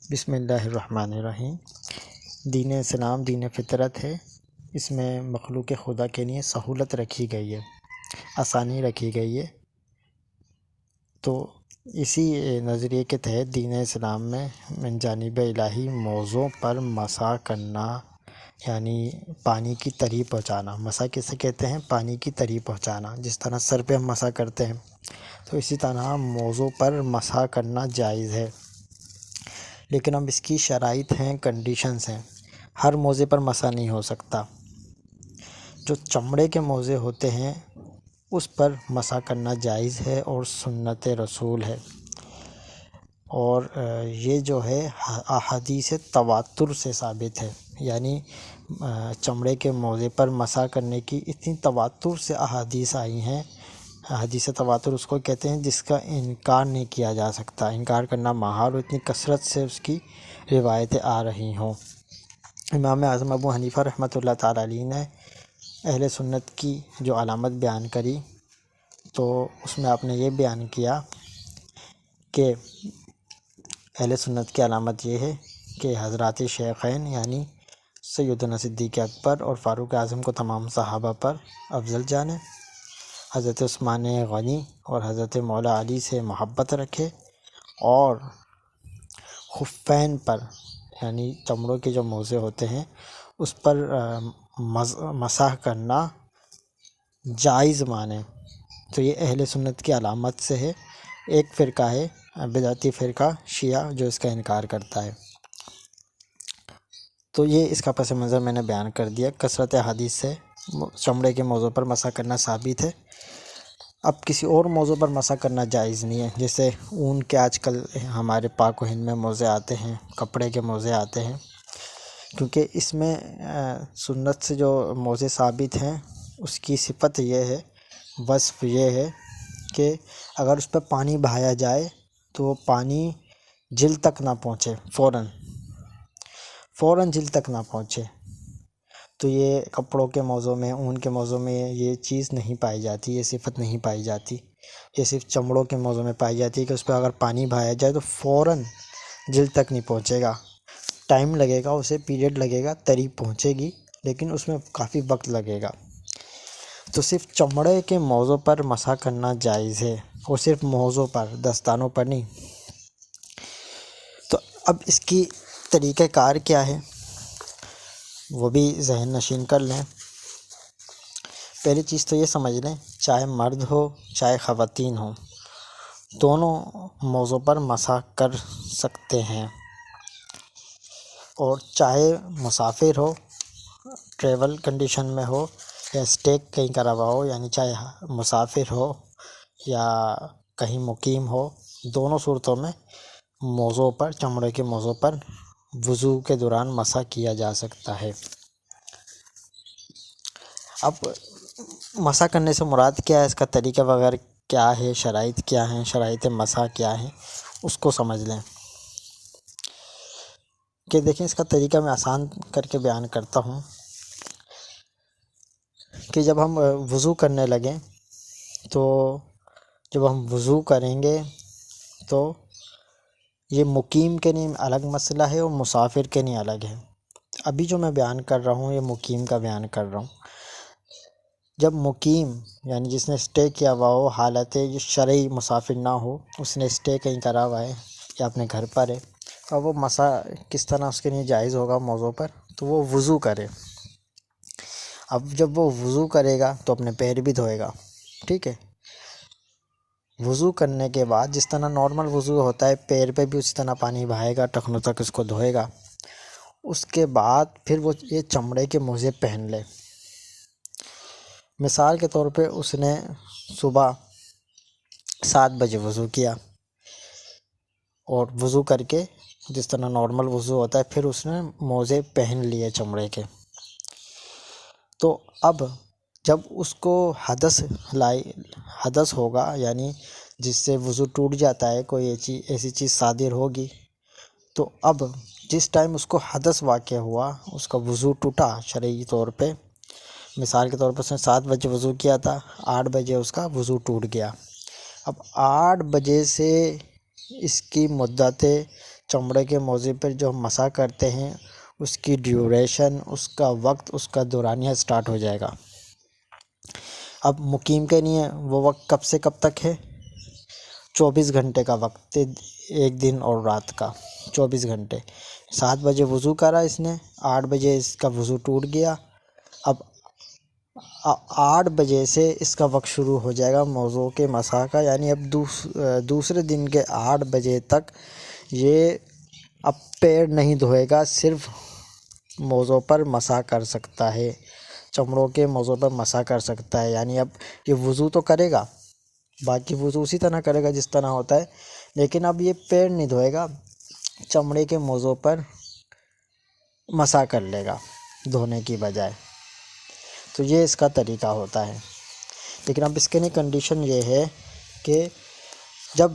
بسم اللہ الرحمن الرحیم۔ دین اسلام دین فطرت ہے۔ اس میں مخلوق خدا کے لیے سہولت رکھی گئی ہے، آسانی رکھی گئی ہے۔ تو اسی نظریے کے تحت دین اسلام میں من جانب الہی موضوع پر مسح کرنا، یعنی پانی کی تری پہنچانا۔ مسح کسے کہتے ہیں؟ پانی کی تری پہنچانا۔ جس طرح سر پہ ہم مسح کرتے ہیں، تو اسی طرح موضوع پر مسح کرنا جائز ہے، لیکن اب اس کی شرائط ہیں، کنڈیشنز ہیں۔ ہر موضع پر مسح نہیں ہو سکتا۔ جو چمڑے کے موضع ہوتے ہیں اس پر مسح کرنا جائز ہے اور سنت رسول ہے، اور یہ جو ہے احادیث تواتر سے ثابت ہے۔ یعنی چمڑے کے موضع پر مسح کرنے کی اتنی تواتر سے احادیث آئی ہیں۔ حدیث تواتر اس کو کہتے ہیں جس کا انکار نہیں کیا جا سکتا، انکار کرنا محال، اور اتنی کثرت سے اس کی روایتیں آ رہی ہوں۔ امام اعظم ابو حنیفہ رحمۃ اللہ تعالیٰ علیہ نے اہل سنت کی جو علامت بیان کری، تو اس میں آپ نے یہ بیان کیا کہ اہل سنت کی علامت یہ ہے کہ حضرات شیخین یعنی سیدنا صدیق اکبر اور فاروق اعظم کو تمام صحابہ پر افضل جانے، حضرت عثمان غنی اور حضرت مولا علی سے محبت رکھے، اور خفین پر یعنی چمڑوں کے جو موزے ہوتے ہیں اس پر مسح کرنا جائز مانے۔ تو یہ اہل سنت کی علامت سے ہے۔ ایک فرقہ ہے بدعتی فرقہ شیعہ جو اس کا انکار کرتا ہے۔ تو یہ اس کا پس منظر میں نے بیان کر دیا۔ کثرت حدیث سے چمڑے کے موضوع پر مسح کرنا ثابت ہے۔ اب کسی اور موضوع پر مسح کرنا جائز نہیں ہے، جیسے اون کے آج کل ہمارے پاک و ہند میں موزے آتے ہیں، کپڑے کے موزے آتے ہیں، کیونکہ اس میں سنت سے جو موزے ثابت ہیں اس کی صفت یہ ہے، وصف یہ ہے کہ اگر اس پہ پانی بہایا جائے تو وہ پانی جلد تک نہ پہنچے، فوراً جلد تک نہ پہنچے۔ تو یہ کپڑوں کے موضوع میں، اون کے موضوع میں یہ چیز نہیں پائی جاتی، یہ صفت نہیں پائی جاتی۔ یہ صرف چمڑوں کے موضوع میں پائی جاتی ہے کہ اس پہ اگر پانی بہایا جائے تو فوراً جلد تک نہیں پہنچے گا، ٹائم لگے گا، اسے پیریڈ لگے گا، تری پہنچے گی لیکن اس میں کافی وقت لگے گا۔ تو صرف چمڑے کے موضوع پر مسح کرنا جائز ہے، اور صرف موضوع پر، دستانوں پر نہیں۔ تو اب اس کی طریقہ کار کیا ہے وہ بھی ذہن نشین کر لیں۔ پہلی چیز تو یہ سمجھ لیں، چاہے مرد ہو چاہے خواتین ہوں، دونوں موضوع پر مسح کر سکتے ہیں، اور چاہے مسافر ہو، ٹریول کنڈیشن میں ہو، یا اسٹے کہیں کرا ہوا ہو، یعنی چاہے مسافر ہو یا کہیں مقیم ہو، دونوں صورتوں میں موضوع پر، چمڑے کے موضوع پر وضو کے دوران مسح کیا جا سکتا ہے۔ اب مسح کرنے سے مراد کیا ہے، اس کا طریقہ وغیرہ کیا ہے، شرائط کیا ہیں، شرائط مسح کیا ہیں، اس کو سمجھ لیں۔ کہ دیکھیں اس کا طریقہ میں آسان کر کے بیان کرتا ہوں کہ جب ہم وضو کرنے لگیں، تو جب ہم وضو کریں گے تو یہ مقیم کے لیے الگ مسئلہ ہے اور مسافر کے لیے الگ ہے۔ ابھی جو میں بیان کر رہا ہوں یہ مقیم کا بیان کر رہا ہوں۔ جب مقیم یعنی جس نے اسٹے کیا ہوا ہو، حالت شرعی مسافر نہ ہو، اس نے اسٹے کہیں کرا ہوا ہے یا اپنے گھر پر ہے، اور وہ مسح کس طرح اس کے لیے جائز ہوگا موضوع پر، تو وہ وضو کرے۔ اب جب وہ وضو کرے گا تو اپنے پیر بھی دھوئے گا، ٹھیک ہے۔ وضو کرنے کے بعد جس طرح نارمل وضو ہوتا ہے، پیر پہ بھی اسی طرح پانی بہائے گا، ٹخنوں تک اس کو دھوئے گا۔ اس کے بعد پھر وہ یہ چمڑے کے موزے پہن لے۔ مثال کے طور پہ اس نے صبح 7 بجے وضو کیا، اور وضو کر کے جس طرح نارمل وضو ہوتا ہے پھر اس نے موزے پہن لیے چمڑے کے۔ تو اب جب اس کو حدث ہوگا، یعنی جس سے وضو ٹوٹ جاتا ہے، کوئی ایسی چیز صادر ہوگی، تو اب جس ٹائم اس کو حدث واقع ہوا، اس کا وضو ٹوٹا شرعی طور پہ، مثال کے طور پر اس نے 7 بجے وضو کیا تھا، 8 بجے اس کا وضو ٹوٹ گیا۔ اب 8 بجے سے اس کی مدت چمڑے کے موزے پر جو ہم مسح کرتے ہیں اس کی ڈیوریشن، اس کا وقت، اس کا دورانیہ سٹارٹ ہو جائے گا۔ اب مقیم کے لیے وہ وقت کب سے کب تک ہے؟ 24 گھنٹے کا وقت، ایک دن اور رات کا 24 گھنٹے۔ 7 بجے وضو کرا اس نے، 8 بجے اس کا وضو ٹوٹ گیا۔ اب 8 بجے سے اس کا وقت شروع ہو جائے گا موضوع کے مسح کا، یعنی اب دوسرے دن کے 8 بجے تک یہ اب پیر نہیں دھوئے گا، صرف موضوع پر مسح کر سکتا ہے، چمڑوں کے موضوع پر مسح کر سکتا ہے۔ یعنی اب یہ وضو تو کرے گا، باقی وضو اسی طرح کرے گا جس طرح ہوتا ہے، لیکن اب یہ پیر نہیں دھوئے گا، چمڑے کے موضوع پر مسح کر لے گا دھونے کی بجائے۔ تو یہ اس کا طریقہ ہوتا ہے۔ لیکن اب اس کے لیے کنڈیشن یہ ہے کہ جب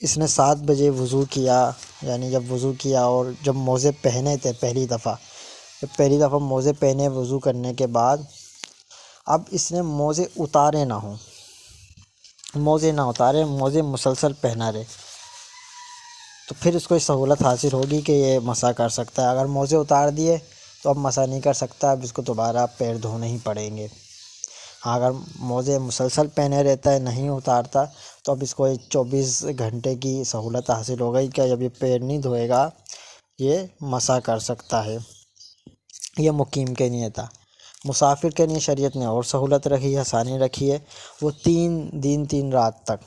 اس نے 7 بجے وضو کیا، یعنی جب وضو کیا اور جب موزے پہنے تھے پہلی دفعہ موزے پہنے وضو کرنے کے بعد، اب اس نے موزے اتارے نہ ہوں، موزے مسلسل پہنا رہے، تو پھر اس کو یہ سہولت حاصل ہوگی کہ یہ مسح کر سکتا ہے۔ اگر موزے اتار دیے تو اب مسح نہیں کر سکتا، اب اس کو دوبارہ پیر دھونے ہی پڑیں گے۔ اگر موزے مسلسل پہنے رہتا ہے، نہیں اتارتا، تو اب اس کو 24 گھنٹے کی سہولت حاصل ہو گئی کہ جب یہ پیر نہیں دھوئے گا یہ مسح کر سکتا ہے۔ یہ مقیم کے لیے تھا۔ مسافر کے لیے شریعت نے اور سہولت رکھی ہے، آسانی رکھی ہے، وہ 3 دن 3 رات تک،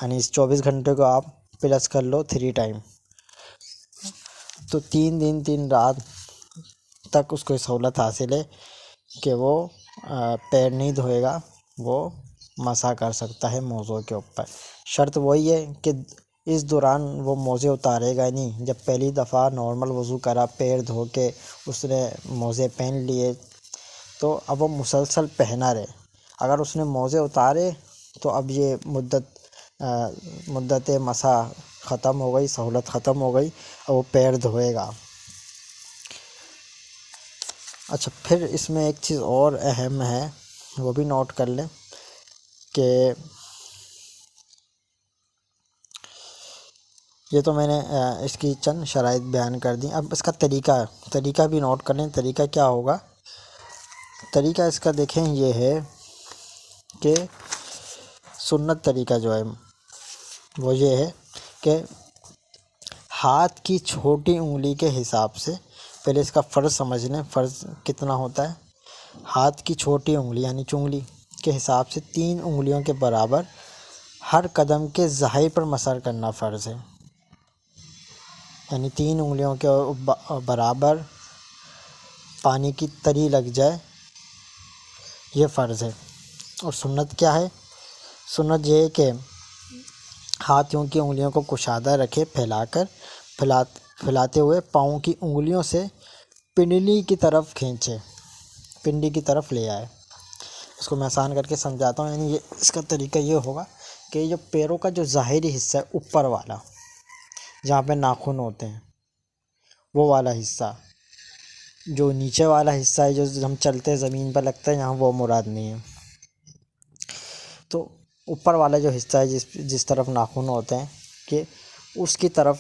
یعنی اس 24 گھنٹے کو آپ پلس کر لو 3 ٹائم، تو 3 دن 3 رات تک اس کو یہ سہولت حاصل ہے کہ وہ پیر نہیں دھوئے گا، وہ مسح کر سکتا ہے موضوع کے اوپر۔ شرط وہی ہے کہ اس دوران وہ موزے اتارے گا نہیں۔ جب پہلی دفعہ نارمل وضو کرا، پیر دھو کے اس نے موزے پہن لیے، تو اب وہ مسلسل پہنا رہے۔ اگر اس نے موزے اتارے تو اب یہ مدت مسح ختم ہو گئی، سہولت ختم ہو گئی، اور وہ پیر دھوئے گا۔ اچھا، پھر اس میں ایک چیز اور اہم ہے، وہ بھی نوٹ کر لیں کہ یہ تو میں نے اس کی چند شرائط بیان کر دیں۔ اب اس کا طریقہ بھی نوٹ کر لیں۔ طریقہ کیا ہوگا؟ طریقہ اس کا دیکھیں یہ ہے کہ سنت طریقہ جو ہے وہ یہ ہے کہ ہاتھ کی چھوٹی انگلی کے حساب سے، پہلے اس کا فرض سمجھ لیں، فرض کتنا ہوتا ہے۔ ہاتھ کی چھوٹی انگلی یعنی چنگلی کے حساب سے 3 انگلیوں کے برابر ہر قدم کے زہر پر مسح کرنا فرض ہے، یعنی 3 انگلیوں کے برابر پانی کی تری لگ جائے، یہ فرض ہے۔ اور سنت کیا ہے؟ سنت یہ ہے کہ ہاتھوں کی انگلیوں کو کشادہ رکھے، پھیلاتے ہوئے پاؤں کی انگلیوں سے پنڈلی کی طرف کھینچے، پنڈلی کی طرف لے آئے۔ اس کو میں آسان کر کے سمجھاتا ہوں، یعنی اس کا طریقہ یہ ہوگا کہ یہ جو پیروں کا جو ظاہری حصہ ہے اوپر والا، جہاں پہ ناخن ہوتے ہیں، وہ والا حصہ، جو نیچے والا حصہ ہے جو ہم چلتے زمین پر لگتا ہے، یہاں وہ مراد نہیں ہے۔ تو اوپر والا جو حصہ ہے جس طرف ناخن ہوتے ہیں، کہ اس کی طرف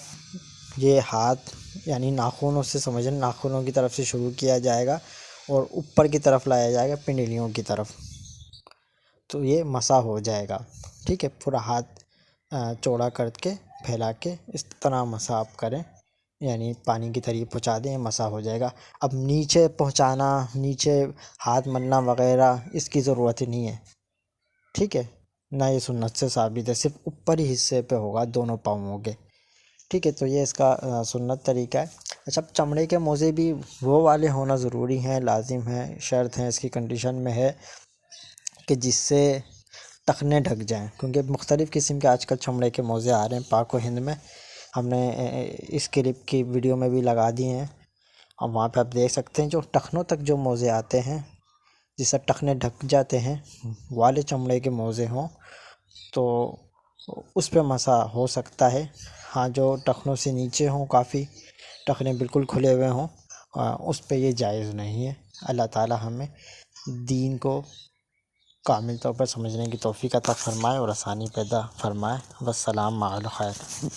یہ ہاتھ، یعنی ناخنوں سے سمجھیں، ناخنوں کی طرف سے شروع کیا جائے گا اور اوپر کی طرف لایا جائے گا پنڈلیوں کی طرف، تو یہ مسح ہو جائے گا۔ ٹھیک ہے، پورا ہاتھ چوڑا کر کے پھیلا کے اس طرح مسح آپ کریں، یعنی پانی کی طرف پہنچا دیں، مسح ہو جائے گا۔ اب نیچے پہنچانا، نیچے ہاتھ ملنا وغیرہ اس کی ضرورت ہی نہیں ہے، ٹھیک ہے، نہ یہ سنت سے ثابت ہے، صرف اوپر ہی حصے پہ ہوگا دونوں پاؤں کے، ٹھیک ہے۔ تو یہ اس کا سنت طریقہ ہے۔ اچھا، چمڑے کے موزے بھی وہ والے ہونا ضروری ہیں، لازم ہیں، شرط ہیں، اس کی کنڈیشن میں ہے کہ جس سے ٹخنے ڈھک جائیں، کیونکہ مختلف قسم کے آج کل چمڑے کے موزے آ رہے ہیں پاک و ہند میں، ہم نے اس کلپ کی ویڈیو میں بھی لگا دیے ہیں، اور وہاں پہ آپ دیکھ سکتے ہیں جو ٹخنوں تک جو موزے آتے ہیں، جس سے ٹخنے ڈھک جاتے ہیں، والے چمڑے کے موزے ہوں تو اس پہ مسح ہو سکتا ہے۔ ہاں، جو ٹخنوں سے نیچے ہوں، کافی ٹخنے بالکل کھلے ہوئے ہوں، اس پہ یہ جائز نہیں ہے۔ اللہ تعالی ہمیں دین کو کامل طور پر سمجھنے کی توفیق عطا فرمائے اور آسانی پیدا فرمائے۔ والسلام علیکم۔